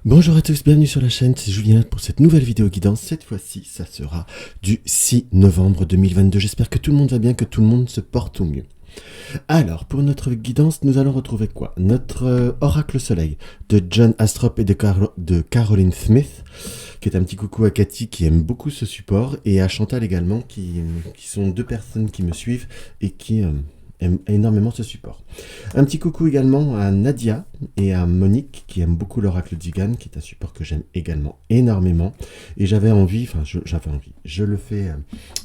Bonjour à tous, bienvenue sur la chaîne, c'est Julien pour cette nouvelle vidéo guidance. Cette fois-ci, ça sera du 6 novembre 2022. J'espère que tout le monde va bien, que tout le monde se porte au mieux. Alors, pour notre guidance, nous allons retrouver quoi? Notre Oracle Soleil de John Astrop et de Caroline Smith, qui est un petit coucou à Cathy qui aime beaucoup ce support, et à Chantal également, qui sont deux personnes qui me suivent et qui aiment énormément ce support. Un petit coucou également à Nadia et à Monique qui aiment beaucoup l'Oracle d'Igan, qui est un support que j'aime également énormément. Et j'avais envie, je le fais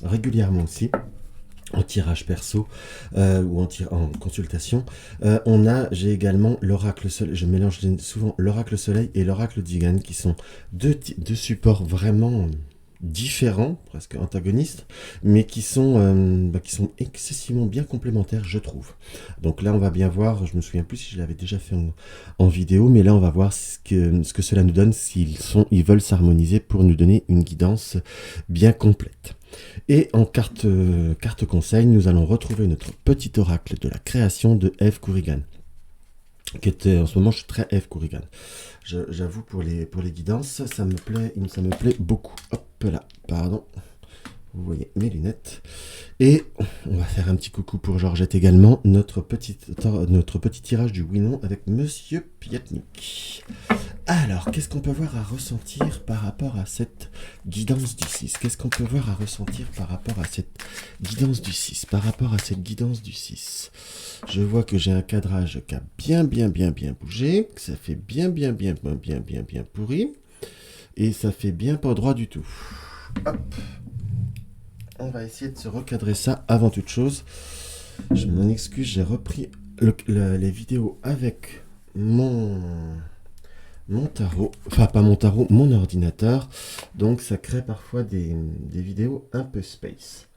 régulièrement aussi, en tirage perso ou en consultation. J'ai également l'Oracle Soleil, je mélange souvent l'Oracle Soleil et l'Oracle d'Igan, qui sont deux supports vraiment différents, presque antagonistes, mais qui sont excessivement bien complémentaires, je trouve. Donc là, on va bien voir, je me souviens plus si je l'avais déjà fait en vidéo, mais là, on va voir ce que cela nous donne, ils veulent s'harmoniser pour nous donner une guidance bien complète. Et en carte conseil, nous allons retrouver notre petit oracle de la création de Eve Corrigan, qui était en ce moment, je suis très Eve Corrigan. J'avoue, pour les guidances, ça me plaît beaucoup. Hop là, pardon. Vous voyez mes lunettes. Et on va faire un petit coucou pour Georgette également, notre petit tirage du oui-non avec Monsieur Piatnik. Alors, qu'est-ce qu'on peut voir à ressentir par rapport à cette guidance du 6? Qu'est-ce qu'on peut voir à ressentir par rapport à cette guidance du 6? Je vois que j'ai un cadrage qui a bien bougé, que ça fait bien pourri, et ça fait bien pas droit du tout. Hop. On va essayer de se recadrer ça avant toute chose. Je m'en excuse, j'ai repris les vidéos avec mon tarot, enfin pas mon tarot, mon ordinateur, donc ça crée parfois des vidéos un peu space,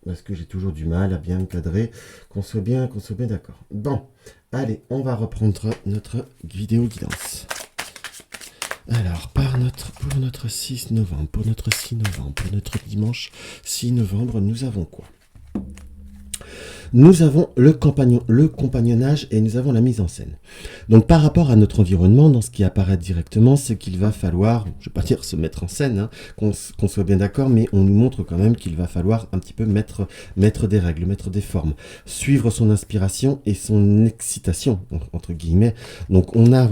parce que j'ai toujours du mal à bien me cadrer, qu'on soit bien d'accord. Bon, allez, on va reprendre notre vidéo guidance. Alors, pour notre 6 novembre, pour notre dimanche 6 novembre, nous avons quoi? Nous avons le compagnonnage et nous avons la mise en scène. Donc par rapport à notre environnement, dans ce qui apparaît directement, c'est qu'il va falloir, je ne vais pas dire se mettre en scène, hein, qu'on soit bien d'accord, mais on nous montre quand même qu'il va falloir un petit peu mettre des règles, mettre des formes, suivre son inspiration et son excitation, entre guillemets. Donc on a,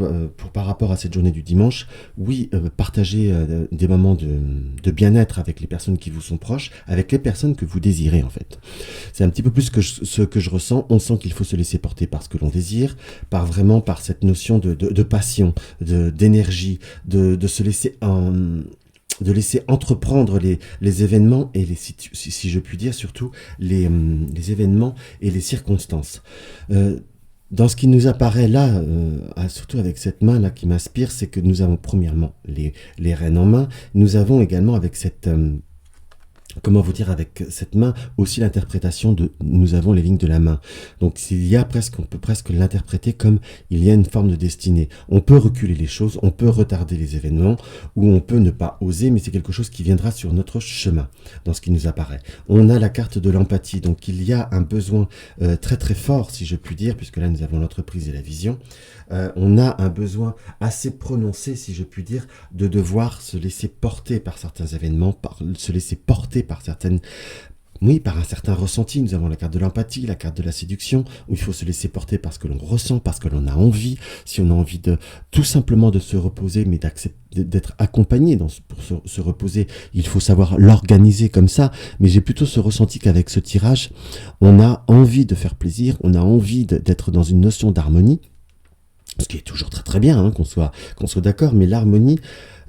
par rapport à cette journée du dimanche, oui, partager des moments de bien-être avec les personnes qui vous sont proches, avec les personnes que vous désirez en fait. C'est un petit peu plus ce que je ressens. On sent qu'il faut se laisser porter par ce que l'on désire, par cette notion de passion, d'énergie, de se laisser de laisser entreprendre les événements et si je puis dire surtout les événements et les circonstances. Dans ce qui nous apparaît là, surtout avec cette main là qui m'inspire, c'est que nous avons premièrement les rênes en main. Nous avons également avec cette comment vous dire, avec cette main aussi l'interprétation de nous avons les lignes de la main. Donc on peut presque l'interpréter comme il y a une forme de destinée. On peut reculer les choses, on peut retarder les événements, ou on peut ne pas oser, mais c'est quelque chose qui viendra sur notre chemin, dans ce qui nous apparaît. On a la carte de l'empathie, donc il y a un besoin très très fort, si je puis dire, puisque là nous avons l'entreprise et la vision. On a un besoin assez prononcé, si je puis dire, de devoir se laisser porter par certains événements, se laisser porter par par un certain ressenti. Nous avons la carte de l'empathie, la carte de la séduction, où il faut se laisser porter parce que l'on ressent, parce que l'on a envie. Si on a envie tout simplement de se reposer, mais d'être accompagné pour se reposer, il faut savoir l'organiser comme ça. Mais j'ai plutôt ce ressenti qu'avec ce tirage, on a envie de faire plaisir, on a envie d'être dans une notion d'harmonie. Ce qui est toujours très très bien, hein, qu'on soit d'accord, mais l'harmonie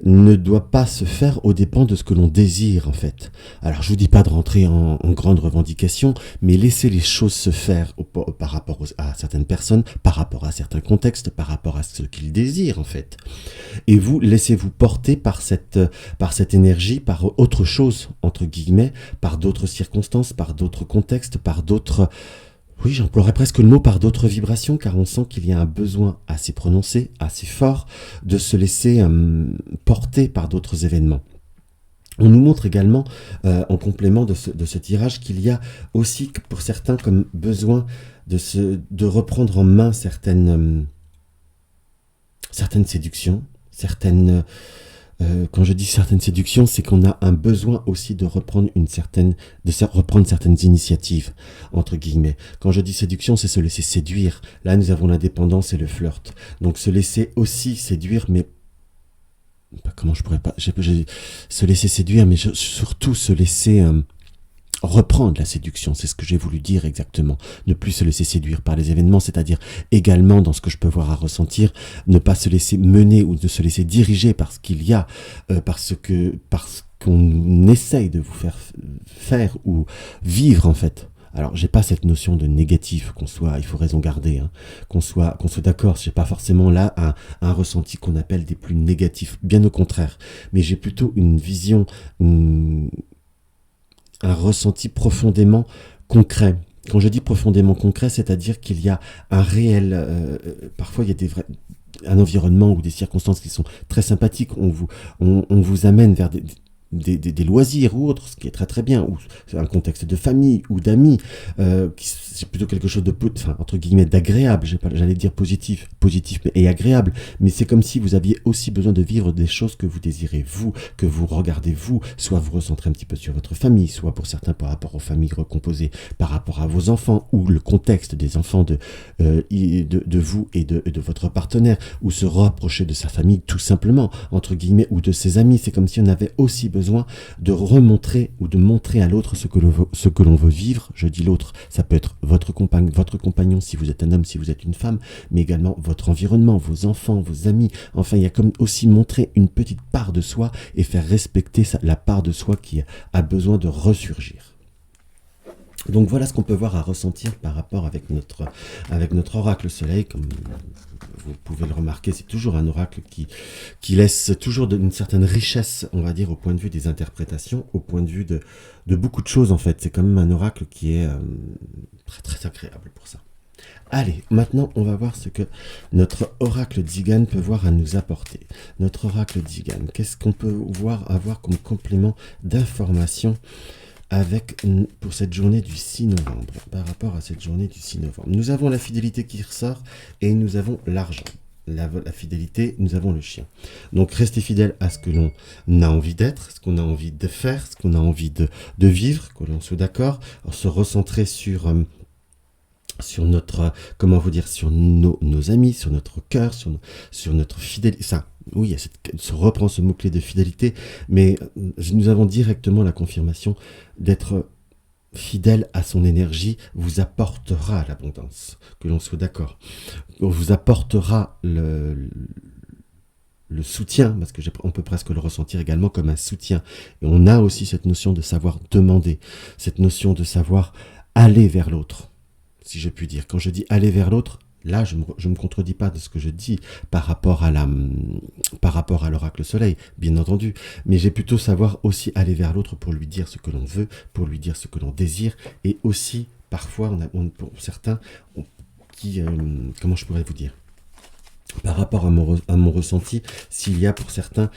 ne doit pas se faire aux dépens de ce que l'on désire en fait. Alors je vous dis pas de rentrer en grande revendication, mais laissez les choses se faire par rapport à certaines personnes, par rapport à certains contextes, par rapport à ce qu'ils désirent en fait. Et vous laissez-vous porter par cette énergie, par autre chose entre guillemets, par d'autres circonstances, par d'autres contextes, par d'autres... Oui, j'emploierais presque le mot par d'autres vibrations, car on sent qu'il y a un besoin assez prononcé, assez fort, de se laisser porter par d'autres événements. On nous montre également, en complément de ce tirage, qu'il y a aussi, pour certains, comme besoin de reprendre en main certaines séductions, certaines... quand je dis certaines séductions, c'est qu'on a un besoin aussi de reprendre reprendre certaines initiatives, entre guillemets. Quand je dis séduction, c'est se laisser séduire. Là, nous avons l'indépendance et le flirt. Donc, se laisser aussi séduire, mais comment je pourrais pas, se laisser séduire, mais surtout se laisser reprendre la séduction, c'est ce que j'ai voulu dire exactement. Ne plus se laisser séduire par les événements, c'est-à-dire également dans ce que je peux voir à ressentir, ne pas se laisser mener ou de se laisser diriger par ce qu'il y a, parce qu'on essaye de vous faire ou vivre en fait. Alors, j'ai pas cette notion de négatif, il faut raison garder, hein, qu'on soit d'accord. J'ai pas forcément là un ressenti qu'on appelle des plus négatifs, bien au contraire. Mais j'ai plutôt une vision, un ressenti profondément concret. Quand je dis profondément concret, c'est-à-dire qu'il y a un réel, parfois il y a un environnement ou des circonstances qui sont très sympathiques. On vous amène vers des loisirs ou autres, ce qui est très très bien, ou un contexte de famille ou d'amis, c'est plutôt quelque chose de, entre guillemets, d'agréable, j'allais dire positif et agréable, mais c'est comme si vous aviez aussi besoin de vivre des choses que vous désirez vous, que vous regardez vous, soit vous recentrez un petit peu sur votre famille, soit pour certains par rapport aux familles recomposées, par rapport à vos enfants, ou le contexte des enfants de vous et de votre partenaire, ou se rapprocher de sa famille tout simplement, entre guillemets, ou de ses amis. C'est comme si on avait aussi besoin de remontrer ou de montrer à l'autre ce que l'on veut vivre. Je dis l'autre, ça peut être votre compagnon si vous êtes un homme, si vous êtes une femme, mais également votre environnement, vos enfants, vos amis. Enfin, il y a comme aussi montrer une petite part de soi et faire respecter la part de soi qui a besoin de ressurgir. Donc voilà ce qu'on peut voir à ressentir par rapport avec notre oracle soleil. Comme vous pouvez le remarquer, c'est toujours un oracle qui laisse toujours une certaine richesse, on va dire, au point de vue des interprétations, au point de vue de beaucoup de choses en fait. C'est quand même un oracle qui est très très agréable pour ça. Allez, maintenant on va voir ce que notre oracle Tzigane peut voir à nous apporter. Notre oracle Tzigane, qu'est-ce qu'on peut avoir comme complément d'information pour cette journée du 6 novembre, par rapport à cette journée du 6 novembre. Nous avons la fidélité qui ressort et nous avons l'argent. La fidélité, nous avons le chien. Donc restez fidèle à ce que l'on a envie d'être, ce qu'on a envie de faire, ce qu'on a envie de vivre, que l'on soit d'accord, se recentrer sur notre, comment vous dire, sur nos amis, sur notre cœur, sur notre fidélité. Ça, oui, se reprend ce mot-clé de fidélité, mais nous avons directement la confirmation d'être fidèle à son énergie vous apportera l'abondance, que l'on soit d'accord. Vous apportera le soutien, parce que on peut presque le ressentir également comme un soutien. Et on a aussi cette notion de savoir demander, cette notion de savoir aller vers l'autre, si je puis dire. Quand je dis aller vers l'autre, là, je me contredis pas de ce que je dis par rapport à l'oracle soleil, bien entendu. Mais j'ai plutôt savoir aussi aller vers l'autre pour lui dire ce que l'on veut, pour lui dire ce que l'on désire. Et aussi, parfois, pour certains, comment je pourrais vous dire, par rapport à mon ressenti, s'il y a pour certains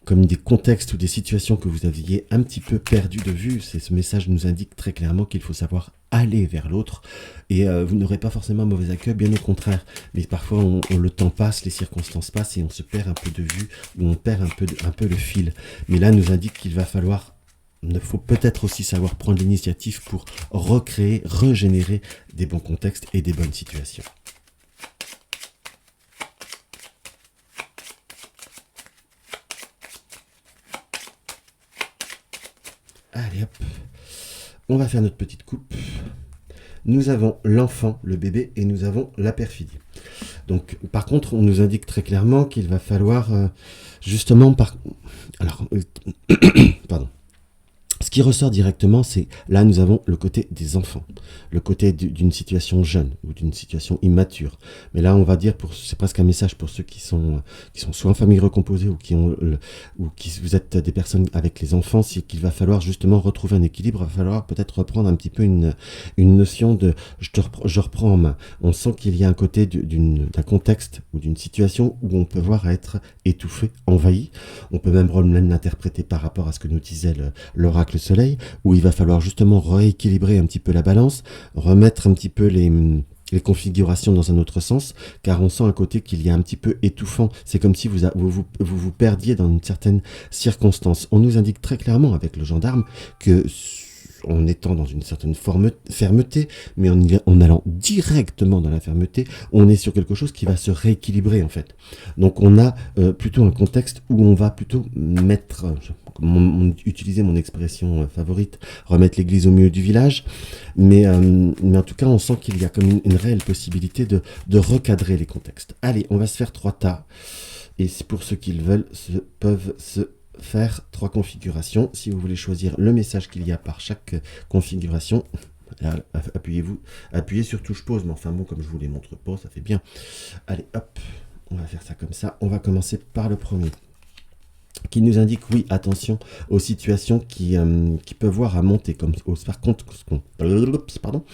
comme des contextes ou des situations que vous aviez un petit peu perdu de vue, ce message nous indique très clairement qu'il faut savoir aller vers l'autre, et vous n'aurez pas forcément un mauvais accueil, bien au contraire, mais parfois le temps passe, les circonstances passent et on se perd un peu de vue, ou on perd un peu le fil. Mais là nous indique qu'il faut peut-être aussi savoir prendre l'initiative pour recréer, régénérer des bons contextes et des bonnes situations. Allez hop, on va faire notre petite coupe. Nous avons l'enfant, le bébé, et nous avons la perfidie. Donc, par contre, on nous indique très clairement qu'il va falloir, justement, pardon. Ce qui ressort directement, c'est là nous avons le côté des enfants, le côté d'une situation jeune ou d'une situation immature. Mais là, on va dire, c'est presque un message pour ceux qui sont soit en famille recomposée ou vous êtes des personnes avec les enfants, c'est qu'il va falloir justement retrouver un équilibre. Il va falloir peut-être reprendre un petit peu une notion de je reprends en main. On sent qu'il y a un côté d'un contexte ou d'une situation où on peut voir être étouffé, envahi. On peut même l'interpréter par rapport à ce que nous disait l'oracle soleil, où il va falloir justement rééquilibrer un petit peu la balance, remettre un petit peu les configurations dans un autre sens, car on sent à côté qu'il y a un petit peu étouffant. C'est comme si vous perdiez dans une certaine circonstance. On nous indique très clairement avec le gendarme que en étant dans une certaine fermeté, mais en allant directement dans la fermeté, on est sur quelque chose qui va se rééquilibrer en fait. Donc on a plutôt un contexte où on va plutôt mettre, utiliser mon expression favorite, remettre l'église au milieu du village, mais en tout cas on sent qu'il y a comme une réelle possibilité de recadrer les contextes. Allez, on va se faire 3 tas, et pour ceux qui le veulent, peuvent se faire 3 configurations. Si vous voulez choisir le message qu'il y a par chaque configuration, appuyez sur touche pause, mais enfin bon, comme je vous les montre pas, ça fait bien. Allez, hop, on va faire ça comme ça. On va commencer par le premier, qui nous indique, oui, attention aux situations qui peuvent voir à monter, comme par contre, pardon,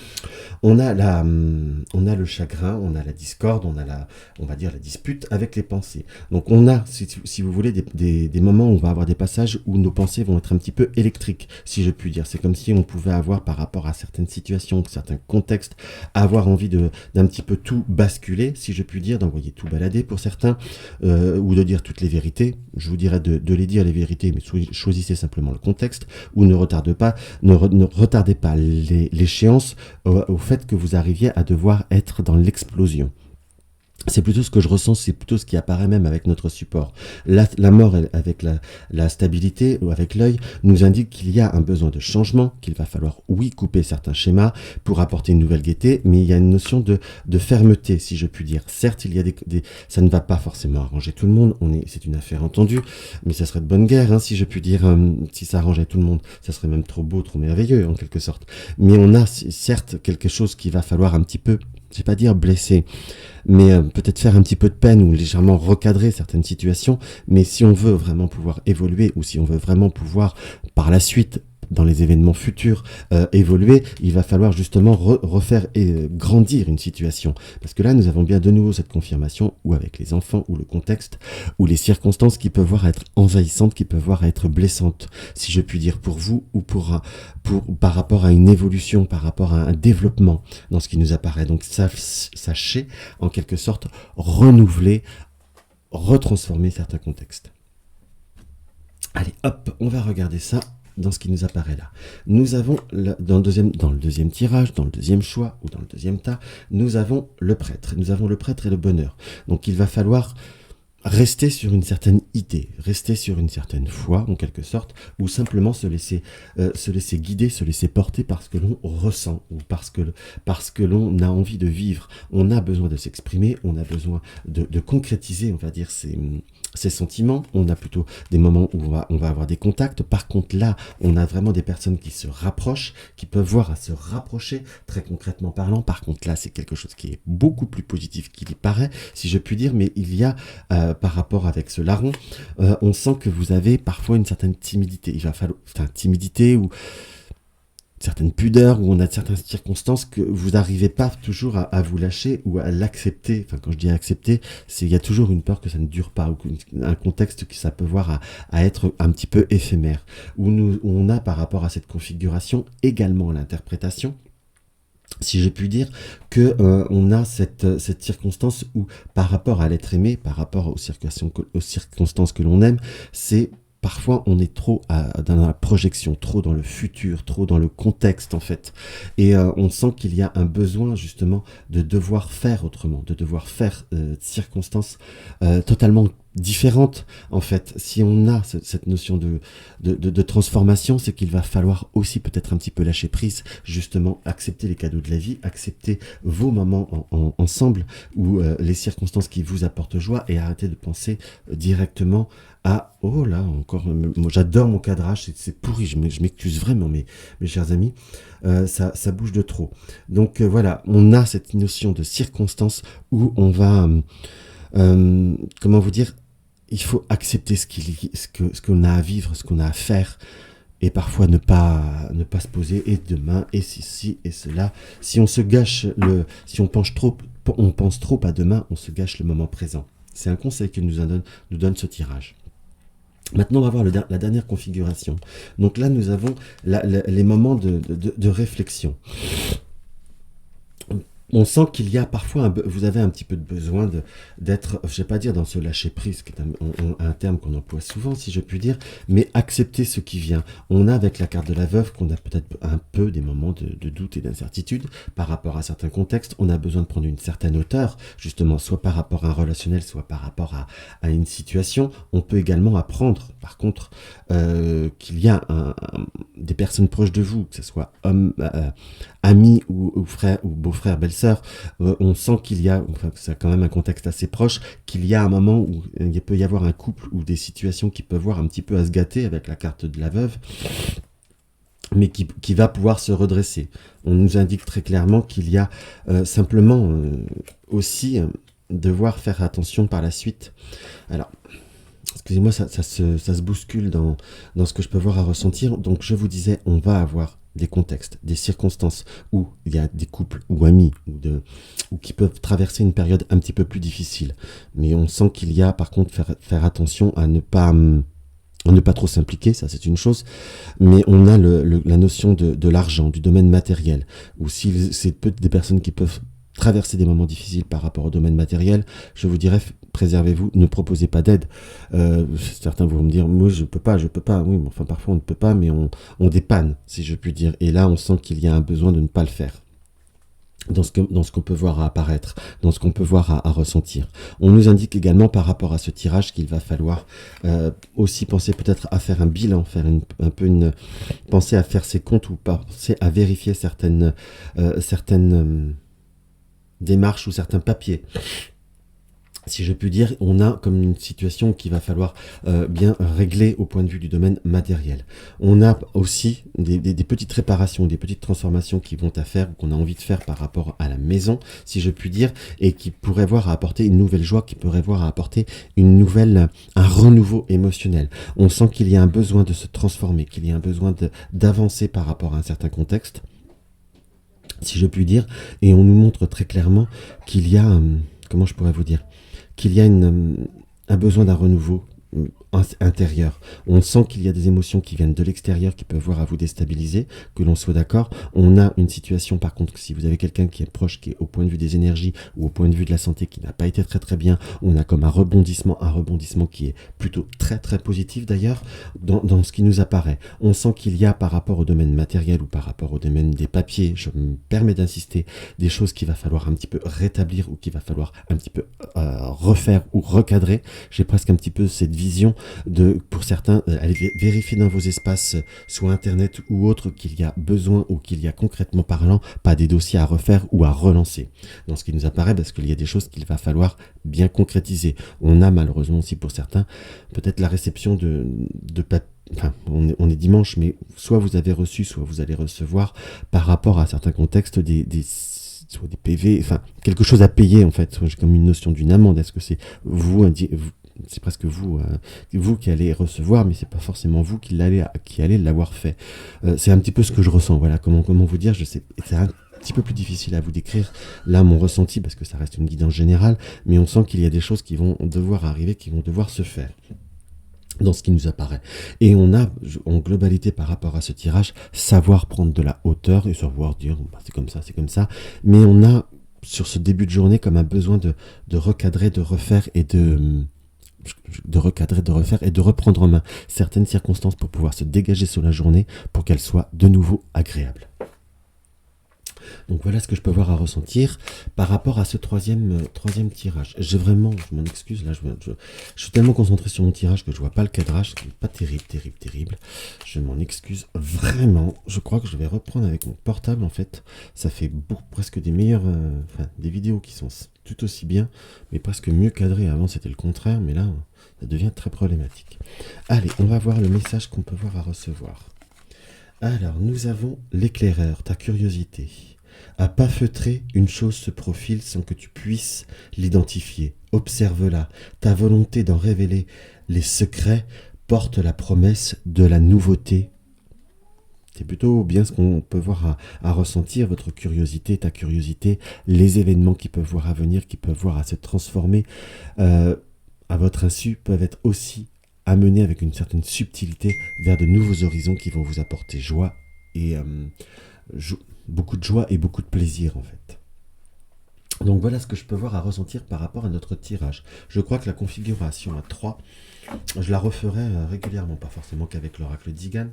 on a le chagrin, on a la discorde, on va dire la dispute avec les pensées. Donc on a, si vous voulez, des moments où on va avoir des passages où nos pensées vont être un petit peu électriques, si je puis dire. C'est comme si on pouvait avoir, par rapport à certaines situations, certains contextes, avoir envie d'un petit peu tout basculer, si je puis dire, d'envoyer tout balader pour certains, ou de dire toutes les vérités. Je vous dirais de les dire les vérités, mais choisissez simplement le contexte, ou ne retardez pas l'échéance au fait que vous arriviez à devoir être dans l'explosion. C'est plutôt ce que je ressens, c'est plutôt ce qui apparaît même avec notre support. La mort avec la stabilité ou avec l'œil nous indique qu'il y a un besoin de changement, qu'il va falloir, oui, couper certains schémas pour apporter une nouvelle gaieté, mais il y a une notion de fermeté, si je puis dire. Certes, il y a ça ne va pas forcément arranger tout le monde, c'est une affaire entendue, mais ça serait de bonne guerre, hein, si je puis dire, si ça arrangeait tout le monde. Ça serait même trop beau, trop merveilleux, en quelque sorte. Mais on a certes quelque chose qu'il va falloir un petit peu, je vais pas dire blesser, mais peut-être faire un petit peu de peine ou légèrement recadrer certaines situations. Mais si on veut vraiment pouvoir évoluer, ou si on veut vraiment pouvoir par la suite, dans les événements futurs, évoluer, il va falloir justement refaire et grandir une situation. Parce que là, nous avons bien de nouveau cette confirmation, ou avec les enfants, ou le contexte, ou les circonstances qui peuvent voir être envahissantes, qui peuvent voir être blessantes, si je puis dire, pour vous, ou par rapport à une évolution, par rapport à un développement dans ce qui nous apparaît. Donc sachez, en quelque sorte, renouveler, retransformer certains contextes. Allez, hop, on va regarder ça dans ce qui nous apparaît là. Nous avons, dans le deuxième tirage, dans le deuxième choix, ou dans le deuxième tas, nous avons le prêtre. Nous avons le prêtre et le bonheur. Donc il va falloir rester sur une certaine idée, rester sur une certaine foi, en quelque sorte, ou simplement se laisser guider, se laisser porter par ce que l'on ressent, ou parce que l'on a envie de vivre. On a besoin de s'exprimer, on a besoin de concrétiser, on va dire, ces sentiments. On a plutôt des moments où on va avoir des contacts. Par contre, là, on a vraiment des personnes qui se rapprochent, qui peuvent voir à se rapprocher, très concrètement parlant. Par contre, là, c'est quelque chose qui est beaucoup plus positif qu'il y paraît, si je puis dire, mais il y a, par rapport avec ce larron, on sent que vous avez parfois une certaine timidité. Il va falloir, timidité ou certaines pudeurs, où on a certaines circonstances que vous n'arrivez pas toujours à vous lâcher ou à l'accepter. Enfin, quand je dis accepter, il y a toujours une peur que ça ne dure pas, ou un contexte qui ça peut voir à être un petit peu éphémère. Où on a, par rapport à cette configuration, également l'interprétation, si je puis dire, que on a cette circonstance où, par rapport à l'être aimé, par rapport aux circonstances que l'on aime, c'est parfois on est trop dans la projection, trop dans le futur, trop dans le contexte en fait. Et on sent qu'il y a un besoin justement de devoir faire autrement, de devoir faire circonstances totalement différentes en fait. Si on a cette notion de transformation, c'est qu'il va falloir aussi peut-être un petit peu lâcher prise, justement accepter les cadeaux de la vie, accepter vos moments ensemble, ou les circonstances qui vous apportent joie, et arrêter de penser directement à oh là encore, moi j'adore mon cadrage, c'est pourri, je m'excuse vraiment mes chers amis, ça bouge de trop. Donc voilà, on a cette notion de circonstance où on va comment vous dire, il faut accepter ce qu'on a à vivre, ce qu'on a à faire, et parfois ne pas se poser et demain et ceci et cela. Si on se gâche si on pense trop à demain, on se gâche le moment présent. C'est un conseil que nous donne ce tirage. Maintenant, on va voir la dernière configuration. Donc là, nous avons les moments de réflexion. On sent qu'il y a parfois, vous avez un petit peu de besoin d'être, je ne vais pas dire dans ce lâcher prise, qui est un terme qu'on emploie souvent, si je puis dire, mais accepter ce qui vient. On a avec la carte de la veuve qu'on a peut-être un peu des moments de doute et d'incertitude par rapport à certains contextes. On a besoin de prendre une certaine hauteur, justement, soit par rapport à un relationnel, soit par rapport à une situation. On peut également apprendre, par contre, qu'il y a des personnes proches de vous, que ce soit hommes, amis ou frères ou beaux-frères, belles-sœurs, on sent qu'il y a, enfin c'est quand même un contexte assez proche, qu'il y a un moment où il peut y avoir un couple ou des situations qui peuvent voir un petit peu à se gâter avec la carte de la veuve, mais qui va pouvoir se redresser. On nous indique très clairement qu'il y a simplement aussi devoir faire attention par la suite. Alors, excusez-moi, ça se bouscule dans ce que je peux voir à ressentir. Donc je vous disais, on va avoir des contextes, des circonstances où il y a des couples ou amis ou qui peuvent traverser une période un petit peu plus difficile. Mais on sent qu'il y a par contre faire attention à ne pas trop s'impliquer, ça c'est une chose, mais on a la notion de l'argent, du domaine matériel, ou si c'est des personnes qui peuvent traverser des moments difficiles par rapport au domaine matériel, je vous dirais, préservez-vous, ne proposez pas d'aide. Certains vont me dire, moi je peux pas, oui, mais enfin parfois on ne peut pas, mais on dépanne, si je puis dire, et là on sent qu'il y a un besoin de ne pas le faire. Dans ce qu'on peut voir à apparaître, dans ce qu'on peut voir à ressentir. On nous indique également par rapport à ce tirage qu'il va falloir aussi penser peut-être à faire un bilan, penser à faire ses comptes ou penser à vérifier certaines démarches ou certains papiers. Si je puis dire, on a comme une situation qu'il va falloir bien régler au point de vue du domaine matériel. On a aussi des petites réparations, des petites transformations qui vont à faire ou qu'on a envie de faire par rapport à la maison, si je puis dire, et qui pourraient voir à apporter une nouvelle joie, qui pourraient voir à apporter un renouveau émotionnel. On sent qu'il y a un besoin de se transformer, qu'il y a un besoin d'avancer par rapport à un certain contexte, si je puis dire, et on nous montre très clairement qu'il y a, comment je pourrais vous dire, qu'il y a un besoin d'un renouveau intérieur. On sent qu'il y a des émotions qui viennent de l'extérieur qui peuvent voir à vous déstabiliser, que l'on soit d'accord. On a une situation par contre, si vous avez quelqu'un qui est proche, qui est au point de vue des énergies ou au point de vue de la santé qui n'a pas été très très bien, on a comme un rebondissement qui est plutôt très très positif d'ailleurs dans ce qui nous apparaît. On sent qu'il y a par rapport au domaine matériel ou par rapport au domaine des papiers, je me permets d'insister, des choses qu'il va falloir un petit peu rétablir ou qu'il va falloir un petit peu refaire ou recadrer. J'ai presque un petit peu cette vision pour certains, allez vérifier dans vos espaces, soit internet ou autre, qu'il y a besoin ou qu'il y a concrètement parlant pas des dossiers à refaire ou à relancer. Dans ce qui nous apparaît, parce qu'il y a des choses qu'il va falloir bien concrétiser. On a malheureusement aussi pour certains, peut-être la réception de papier. Enfin, on est dimanche, mais soit vous avez reçu, soit vous allez recevoir par rapport à certains contextes soit des PV, enfin quelque chose à payer en fait. J'ai comme une notion d'une amende. Est-ce que c'est c'est presque vous qui allez recevoir, mais c'est pas forcément vous qui allez l'avoir fait. C'est un petit peu ce que je ressens. Voilà, comment vous dire, je sais, c'est un petit peu plus difficile à vous décrire là mon ressenti parce que ça reste une guidance générale, mais on sent qu'il y a des choses qui vont devoir arriver, qui vont devoir se faire dans ce qui nous apparaît. Et on a, en globalité par rapport à ce tirage, savoir prendre de la hauteur et savoir dire, bah, c'est comme ça, mais on a, sur ce début de journée, comme un besoin de recadrer, de refaire et de refaire et de reprendre en main certaines circonstances pour pouvoir se dégager sur la journée pour qu'elle soit de nouveau agréable. Donc voilà ce que je peux voir à ressentir par rapport à ce troisième tirage. Je m'en excuse, là je suis tellement concentré sur mon tirage que je vois pas le cadrage, c'est pas terrible. Je m'en excuse vraiment. Je crois que je vais reprendre avec mon portable en fait. Ça fait presque des meilleures, des vidéos qui sont tout aussi bien, mais presque mieux cadrées. Avant c'était le contraire, mais là ça devient très problématique. Allez, on va voir le message qu'on peut voir à recevoir. Alors, nous avons l'éclaireur, ta curiosité. À pas feutrer, une chose se profile sans que tu puisses l'identifier. Observe-la. Ta volonté d'en révéler les secrets porte la promesse de la nouveauté. C'est plutôt bien ce qu'on peut voir à ressentir, votre curiosité, ta curiosité, les événements qui peuvent voir à venir, qui peuvent voir à se transformer à votre insu, peuvent être aussi amenés avec une certaine subtilité vers de nouveaux horizons qui vont vous apporter joie et beaucoup de joie et beaucoup de plaisir en fait. Donc voilà ce que je peux voir à ressentir par rapport à notre tirage. Je crois que la configuration à 3, je la referai régulièrement, pas forcément qu'avec l'oracle d'Igan.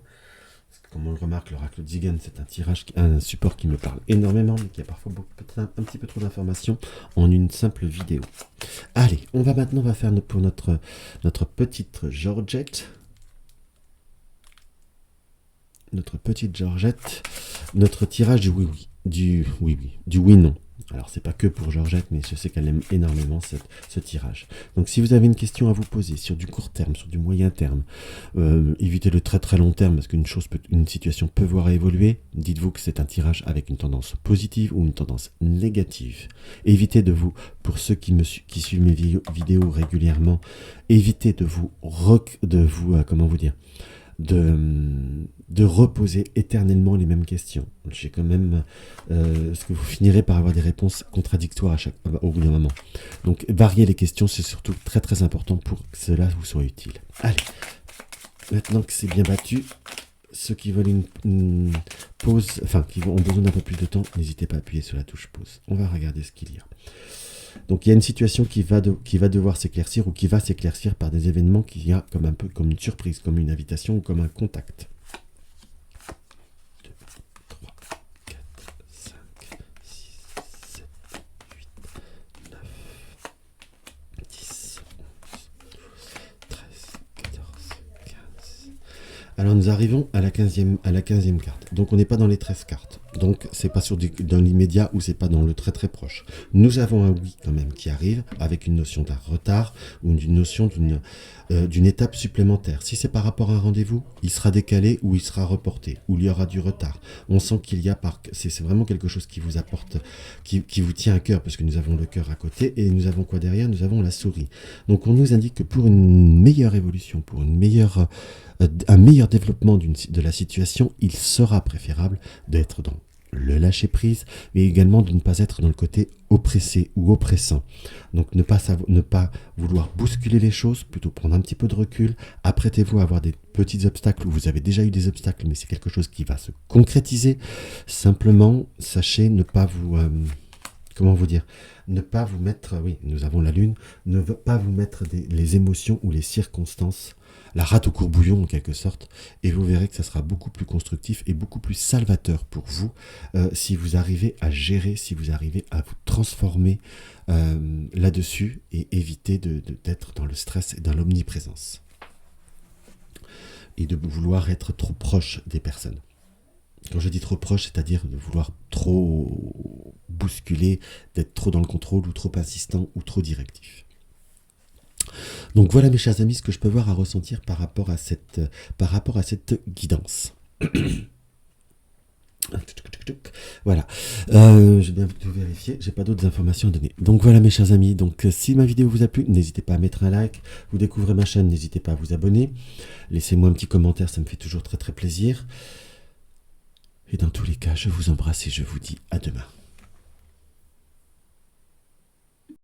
Comme on le remarque, l'oracle d'Igan, c'est un support qui me parle énormément, mais qui a parfois peut-être un petit peu trop d'informations en une simple vidéo. Allez, on va faire pour notre petite Georgette. Notre tirage du oui-oui. Du oui-non. Alors, c'est pas que pour Georgette, mais je sais qu'elle aime énormément ce tirage. Donc, si vous avez une question à vous poser sur du court terme, sur du moyen terme, évitez le très très long terme, parce une situation peut voir évoluer. Dites-vous que c'est un tirage avec une tendance positive ou une tendance négative. Évitez pour ceux qui suivent mes vidéos régulièrement, évitez de reposer éternellement les mêmes questions. J'ai quand même ce que vous finirez par avoir des réponses contradictoires au bout d'un moment. Donc varier les questions, c'est surtout très très important pour que cela vous soit utile. Allez, maintenant que c'est bien battu, ceux qui veulent une pause, enfin qui ont besoin d'un peu plus de temps, n'hésitez pas à appuyer sur la touche pause. On va regarder ce qu'il y a. Donc il y a une situation qui va devoir s'éclaircir ou qui va s'éclaircir par des événements qu'il y a un peu comme une surprise, comme une invitation ou comme un contact. 2, 3, 4, 5, 6, 7, 8, 9, 10, 11, 12, 13, 14, 15. Alors nous arrivons à la 15e carte. Donc on n'est pas dans les 13 cartes. Donc c'est pas dans l'immédiat ou c'est pas dans le très très proche. Nous avons un oui quand même qui arrive avec une notion d'un retard ou une notion d'une étape supplémentaire. Si c'est par rapport à un rendez-vous, il sera décalé ou il sera reporté ou il y aura du retard. On sent qu'il y a c'est vraiment quelque chose qui vous apporte, qui vous tient à cœur parce que nous avons le cœur à côté et nous avons quoi derrière? Nous avons la souris. Donc on nous indique que pour une meilleure évolution, pour un meilleur développement de la situation, il sera préférable d'être dans le lâcher prise, mais également de ne pas être dans le côté oppressé ou oppressant. Donc ne pas vouloir bousculer les choses, plutôt prendre un petit peu de recul. Apprêtez-vous à avoir des petits obstacles où vous avez déjà eu des obstacles, mais c'est quelque chose qui va se concrétiser. Simplement, sachez ne pas vous... ne pas vous mettre, oui, nous avons la lune, ne pas vous mettre les émotions ou les circonstances, la rate au courbouillon en quelque sorte, et vous verrez que ça sera beaucoup plus constructif et beaucoup plus salvateur pour vous si vous arrivez à gérer, si vous arrivez à vous transformer là-dessus et éviter d'être dans le stress et dans l'omniprésence. Et de vouloir être trop proche des personnes. Quand je dis trop proche, c'est-à-dire de vouloir trop bousculer, d'être trop dans le contrôle ou trop insistant ou trop directif. Donc voilà mes chers amis ce que je peux voir à ressentir par rapport à cette guidance. Voilà, j'ai bien tout vérifié, j'ai pas d'autres informations à donner. Donc voilà mes chers amis, donc si ma vidéo vous a plu, n'hésitez pas à mettre un like, vous découvrez ma chaîne, n'hésitez pas à vous abonner, laissez-moi un petit commentaire, ça me fait toujours très très plaisir. Et dans tous les cas, je vous embrasse et je vous dis à demain.